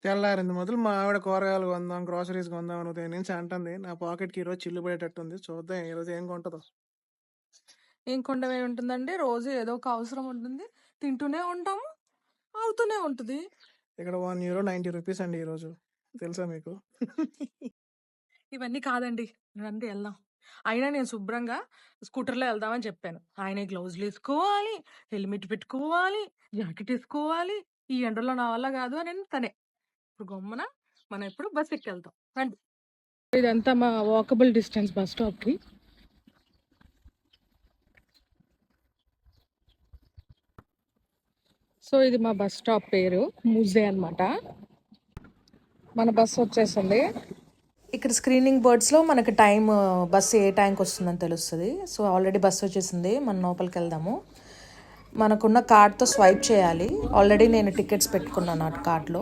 తెల్లారింది మొదలు మా ఆవిడ కూరగాయలు కొందాం, గ్రోసరీస్ కొందాం అని ఉదయం నుంచి అంటుంది. నా పాకెట్‌కి ఈరోజు చిల్లు పడేటట్టుంది. చూద్దాం ఈరోజు ఏం కొంటదో. ఏం కొండమే ఉంటుందండి, రోజు ఏదో ఒక అవసరం ఉంటుంది, తింటూనే ఉంటాము, అవుతూనే ఉంటుంది. ఇక్కడ €1.90 అండి ఈరోజు. తెలుసా మీకు? ఇవన్నీ కాదండి, రండి వెళ్దాం. అయినా నేను శుభ్రంగా స్కూటర్లో వెళ్దామని చెప్పాను. ఆయన గ్లౌజులు వేసుకోవాలి, హెల్మెట్ పెట్టుకోవాలి, జాకెట్ వేసుకోవాలి. ఈ ఎండలో నా వల్ల కాదు అని తనే. ఇప్పుడు గమ్మున మనం ఇప్పుడు బస్ ఎక్కి వెళ్తాం, రండి. ఇదంతా మా వాకబుల్ డిస్టెన్స్ బస్ స్టాప్కి. సో ఇది మా బస్ స్టాప్ పేరు మూజే అన్నమాట. మన బస్ వచ్చేసింది. ఇక్కడ స్క్రీనింగ్ బోర్డ్స్లో మనకి టైం, బస్సు ఏ టైంకి వస్తుందని తెలుస్తుంది. సో ఆల్రెడీ బస్సు వచ్చేసింది, మనం లోపలికి వెళ్దాము. మనకున్న కార్డ్తో స్వైప్ చేయాలి. ఆల్రెడీ నేను టికెట్స్ పెట్టుకున్నాను ఆ కార్డ్లో.